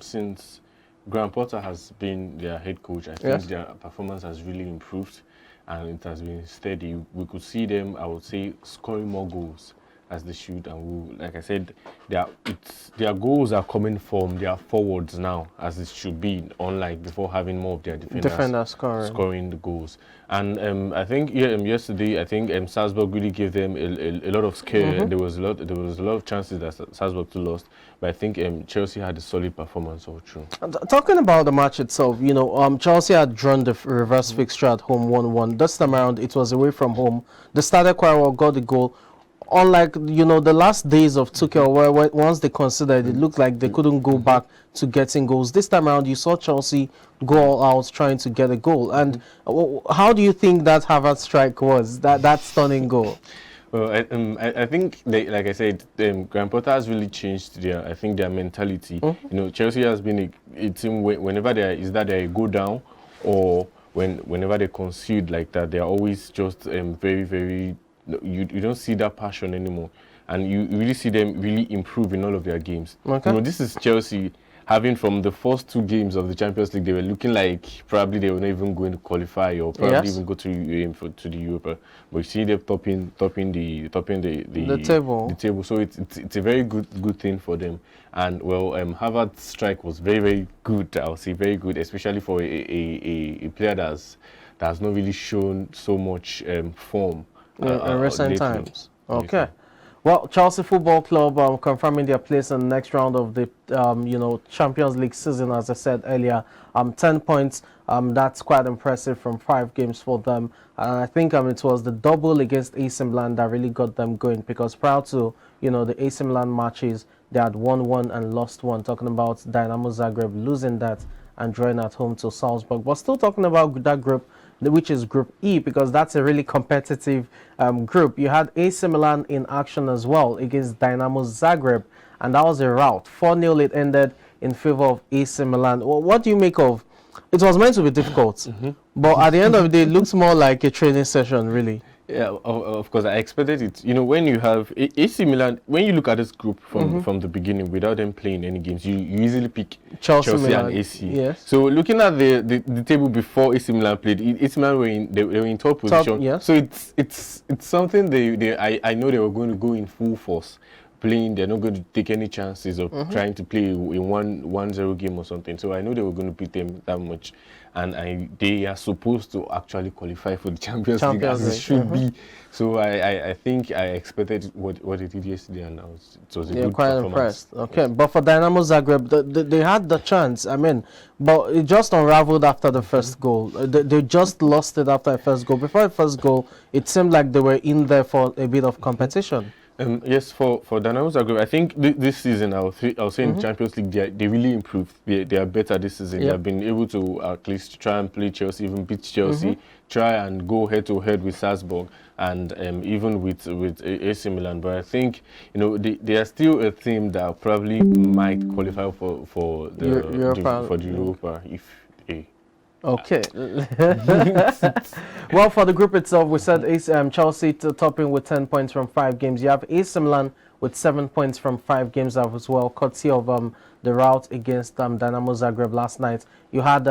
since Graham Potter has been their head coach, I think their performance has really improved and it has been steady. We could see them, I would say, scoring more goals as they should. And like I said, their goals are coming from their forwards now, as it should be, unlike before having more of their defenders scoring the goals. And I think yesterday, I think Salzburg really gave them a lot of scare. There was a lot of chances that Salzburg lost, but I think Chelsea had a solid performance all through. Talking about the match itself, Chelsea had drawn the reverse fixture at home 1-1. This time around, it was away from home. They started quite well, got the goal. Unlike, the last days of Tuchel, where once they considered, it looked like they couldn't go back to getting goals. This time around, you saw Chelsea go all out trying to get a goal. And how do you think that Havertz strike was, that stunning goal? Well, I think, like I said, Graham Potter has really changed their mentality. Chelsea has been a team whenever they go down or whenever they concede like that, they are always just very, very. You don't see that passion anymore, and you really see them really improve in all of their games. This is Chelsea having from the first 2 games of the Champions League, they were looking like probably they were not even going to qualify or probably even go to the Europa. But you see them topping the table. So it's a very good thing for them. And well, Havertz's strike was very, very good. I would say very good, especially for a player that has not really shown so much form. In recent times. Okay. Well, Chelsea Football Club confirming their place in the next round of the Champions League season, as I said earlier. 10 points. That's quite impressive from 5 games for them. And I think it was the double against AC Milan that really got them going, because prior to the AC Milan matches, they had won 1 and lost 1. Talking about Dynamo Zagreb losing that and drawing at home to Salzburg. But still talking about that group, which is Group E, because that's a really competitive group. You had AC Milan in action as well against Dynamo Zagreb, and that was a rout. 4-0 it ended in favor of AC Milan. What do you make of? It was meant to be difficult, but at the end of the day, it looks more like a training session, really. Yeah, of course, I expected it. When you have AC Milan, when you look at this group from the beginning, without them playing any games, you easily pick Chelsea and AC. Yes. So looking at the table before AC Milan played, AC Milan they were in top position. Yes. So it's something I know they were going to go in full force playing. They're not going to take any chances of trying to play a 1-0 game or something. So I know they were going to beat them that much. And they are supposed to actually qualify for the Champions League as it should be. So I think I expected what they did yesterday, and it was a good quite performance. Impressed. Okay, yes. But for Dynamo Zagreb, they had the chance. But it just unraveled after the first goal. They just lost it after the first goal. Before the first goal, it seemed like they were in there for a bit of competition. Yes, for Dynamo Zagreb, I think this season, I'll say in the Champions League, they really improved. They are better this season. They have been able to at least try and play Chelsea, even beat Chelsea, try and go head-to-head with Salzburg, and even with AC Milan. But I think they are still a team that probably might qualify for the Europa if. Okay. Well, for the group itself, we said Chelsea topping with 10 points from 5 games. You have AC Milan with 7 points from 5 games as well, courtesy of the rout against Dynamo Zagreb last night. You had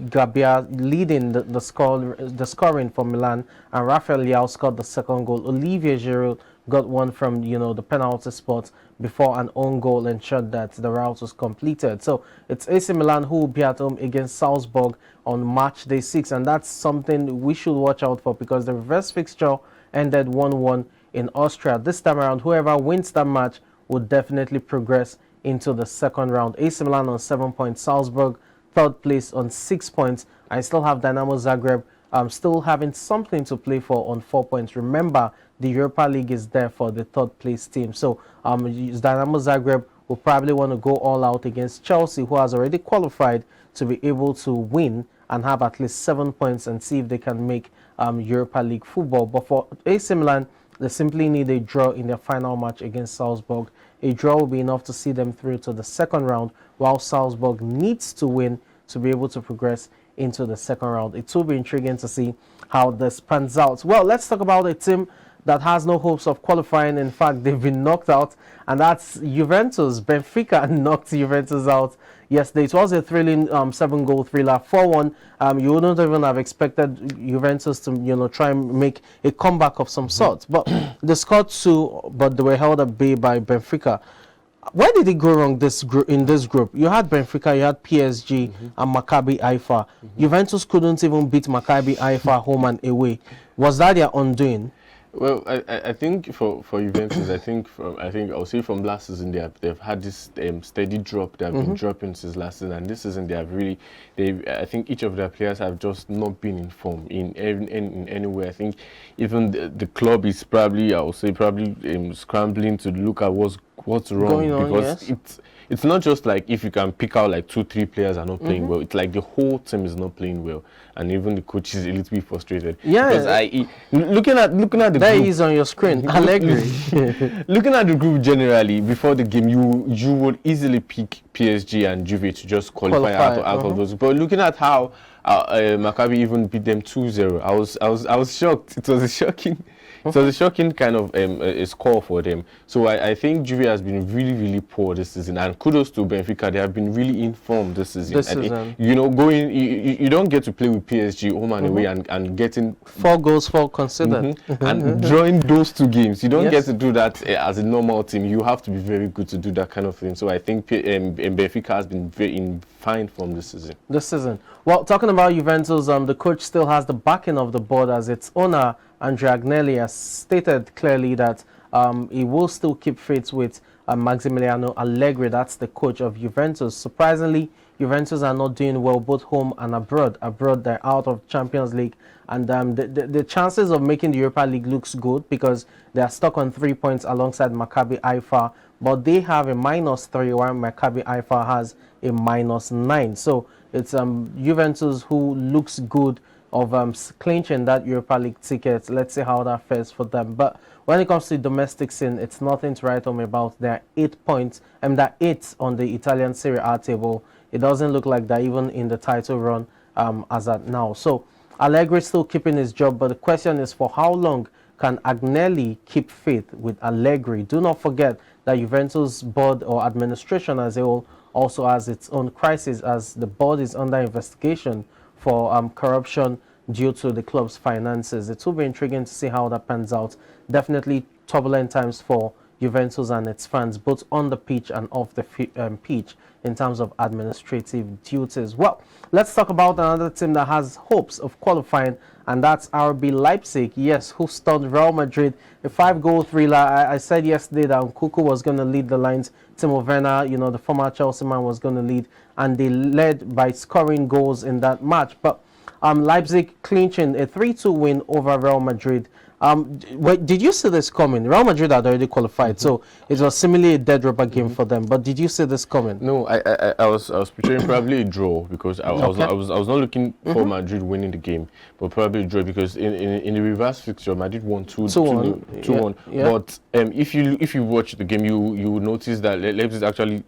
Gabia leading the scoring for Milan, and Rafael Leao scored the second goal. Olivier Giroud got one from the penalty spot before an own goal ensured that the rout was completed. So it's AC Milan who will be at home against Salzburg on match day 6, and that's something we should watch out for, because the reverse fixture ended 1-1 in Austria. This time around, whoever wins that match will definitely progress into the second round. AC Milan on 7 points, Salzburg third place on 6 points. I still have Dynamo Zagreb still having something to play for on 4 points. Remember, the Europa League is there for the third place team. So Dynamo Zagreb will probably want to go all out against Chelsea, who has already qualified to be able to win and have at least 7 points and see if they can make Europa League football. But for AC Milan, they simply need a draw in their final match against Salzburg. A draw will be enough to see them through to the second round, while Salzburg needs to win to be able to progress into the second round. It will be intriguing to see how this pans out. Well, let's talk about a team that has no hopes of qualifying. In fact, they've been knocked out, and that's Juventus. Benfica knocked Juventus out yesterday. It was a thrilling 7-goal thriller, 4-1. You wouldn't even have expected Juventus to, try and make a comeback of some sort. But they scored 2, but they were held at bay by Benfica. Where did it go wrong in this group? You had Benfica, you had PSG, and Maccabi Haifa. Juventus couldn't even beat Maccabi Haifa home and away. Was that their undoing? Well, I think for Juventus, I think I'll say from last season they've had this steady drop. They've been dropping since last season, and this season I think each of their players have just not been in form in any way. I think even the club is probably scrambling to look at what's wrong, because it's not just like if you can pick out like 2-3 players are not playing well. It's like the whole team is not playing well, and even the coach is a little bit frustrated. Yeah, because looking at the there group, is on your screen. Allegri. Looking at the group generally before the game, you would easily pick PSG and Juve to just qualify out of those. But looking at how Maccabi even beat them 2-0, I was shocked. It was a shocking. So the shocking kind of a score for them. So I think Juve has been really, really poor this season. And kudos to Benfica. They have been really informed this season. You don't get to play with PSG home and away and getting 4 goals, 4 considered. And drawing those 2 games. You don't get to do that as a normal team. You have to be very good to do that kind of thing. So I think Benfica has been very in fine form this season. Well, talking about Juventus, the coach still has the backing of the board, as its owner, Andrea Agnelli, has stated clearly that he will still keep faith with Massimiliano Allegri. That's the coach of Juventus. Surprisingly, Juventus are not doing well both home and abroad. Abroad, they're out of Champions League, and the chances of making the Europa League looks good because they are stuck on 3 points alongside Maccabi Haifa, but they have a -3 while Maccabi Haifa has a -9. So it's Juventus who looks good of clinching that Europa League ticket. Let's see how that fares for them. But when it comes to domestic scene, it's nothing to write home about. There are 8 points, and they're 8 on the Italian Serie A table. It doesn't look like they're even in the title run as at now. So Allegri is still keeping his job, but the question is, for how long can Agnelli keep faith with Allegri? Do not forget that Juventus board or administration as a whole also has its own crisis, as the board is under investigation for corruption due to the club's finances. It will be intriguing to see how that pans out. Definitely turbulent times for Juventus and its fans, both on the pitch and off the pitch, in terms of administrative duties. Well, let's talk about another team that has hopes of qualifying, and that's RB Leipzig. Yes, who stunned Real Madrid, a 5-goal thriller. I said yesterday that Nkunku was going to lead the lines. Timo Werner, the former Chelsea man, was going to lead, and they led by scoring goals in that match. But Leipzig clinching a 3-2 win over Real Madrid. Did you see this coming? Real Madrid had already qualified, so it was similarly a dead rubber game for them. But did you see this coming? No, I was picturing probably a draw, because I was not looking for Madrid winning the game, but probably a draw, because in the reverse fixture Madrid won 2-1. Yeah. But if you watch the game, you will notice that Leipzig actually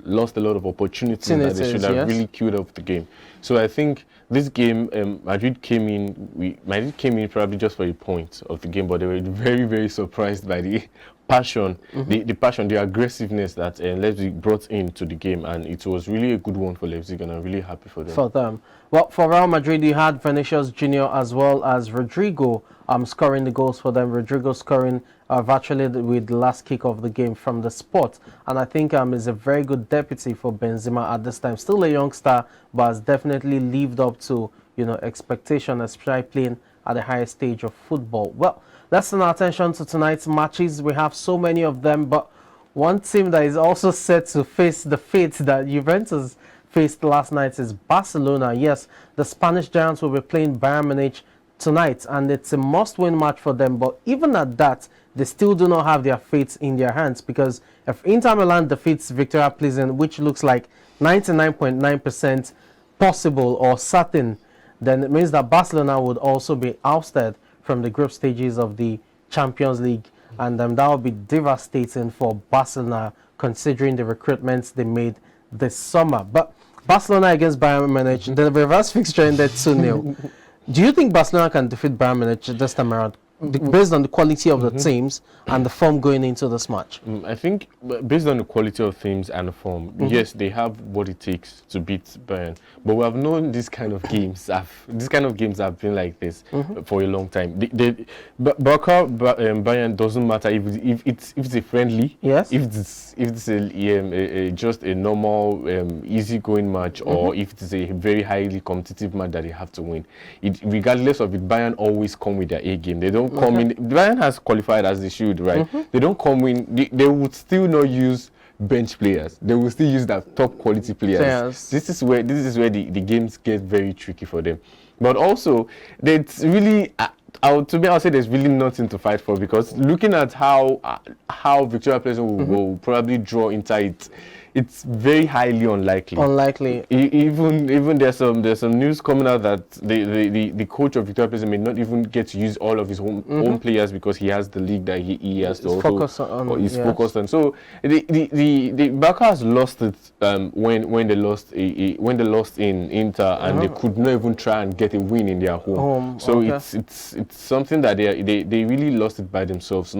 lost a lot of opportunities that they should have really queued up the game. So I think this game, Madrid came in probably just for a point of the game, but they were very, very surprised by the passion, the aggressiveness that Leipzig brought into the game, and it was really a good one for Leipzig, and I'm really happy for them. Well, for Real Madrid, you had Vinicius Junior as well as Rodrigo scoring the goals for them. Rodrigo scoring virtually with the last kick of the game from the spot, and I think is a very good deputy for Benzema at this time. Still a youngster, but has definitely lived up to expectation, especially playing at the highest stage of football. Well, let's turn our attention to tonight's matches. We have so many of them, but one team that is also set to face the fate that Juventus faced last night is Barcelona. Yes, the Spanish Giants will be playing Bayern Munich tonight, and it's a must-win match for them. But even at that, they still do not have their fate in their hands, because if Inter Milan defeats Victoria Plzen, which looks like 99.9% possible or certain, then it means that Barcelona would also be ousted from the group stages of the Champions League, and that would be devastating for Barcelona, considering the recruitments they made this summer. But Barcelona against Bayern Munich, the reverse fixture ended 2-0. Do you think Barcelona can defeat Bayern Munich this time around? based on the quality of the teams and the form going into this match? I think based on the quality of teams and the form, yes, they have what it takes to beat Bayern. But we have known these kind of games have been like this for a long time. Bayern doesn't matter if it's a friendly, Yes. if it's just a normal easygoing match, or if it's a very highly competitive match that they have to win. Regardless of it, Bayern always come with their A game. They don't come in. Bayern has qualified as they should, right? They don't come in. They would still not use bench players. They will still use that top quality players. Yes. This is where the games get very tricky for them. But also, it's really. I'll say there's really nothing to fight for, because looking at how Victoria Pleasant will probably draw into it, it's very highly unlikely. Even there's some news coming out that the coach of Victoria Pleasant may not even get to use all of his own players, because he has the league that he has to focused on. So the Barca has lost it when they lost in Inter, and they could not even try and get a win in their home. So it's something that they really lost it by themselves.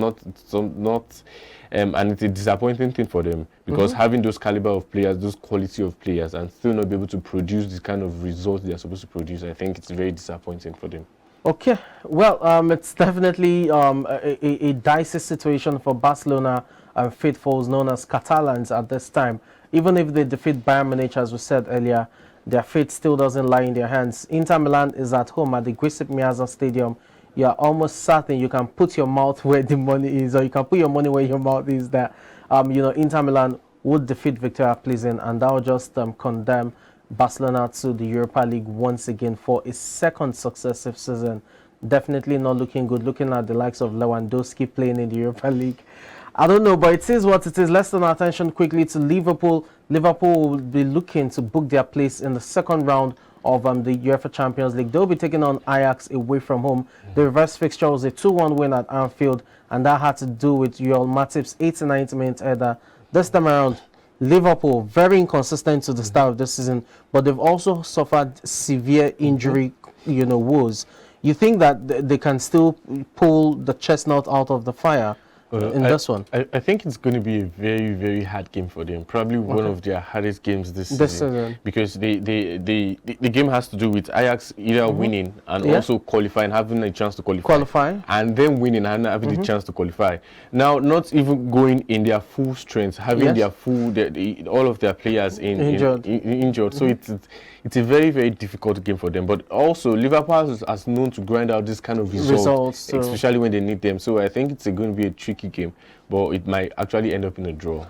And it's a disappointing thing for them, because having those caliber of players, those quality of players, and still not be able to produce this kind of results they're supposed to produce, I think it's very disappointing for them. Okay, well, it's definitely a dicey situation for Barcelona faithfuls known as Catalans at this time. Even if they defeat Bayern Munich, as we said earlier, their fate still doesn't lie in their hands. Inter Milan is at home at the Giuseppe Meazza Stadium. You are almost certain you can put your mouth where the money is, or you can put your money where your mouth is, that Inter Milan would defeat Victoria Pleasant, and that will just condemn Barcelona to the Europa League once again for a second successive season. Definitely not looking good, looking at the likes of Lewandowski playing in the Europa League. I don't know, but it is what it is. Let's turn our attention quickly to Liverpool. Liverpool will be looking to book their place in the second round of the UEFA Champions League. They'll be taking on Ajax away from home. The reverse fixture was a 2-1 win at Anfield, and that had to do with Joel Matip's 89th minute header. This time around, Liverpool, very inconsistent to the start of the season, but they've also suffered severe injury, woes. You think that they can still pull the chestnut out of the fire in this one? I think it's going to be a very, very hard game for them. Probably one of their hardest games this season. Because the game has to do with Ajax either winning and also qualifying, having a chance to qualify. And then winning and having the chance to qualify. Now, not even going in their full strength, having their full, all of their players injured. So it's a very, very difficult game for them. But also, Liverpool has known to grind out this kind of results especially when they need them. So I think it's going to be a tricky game, but it might actually end up in a draw. Okay.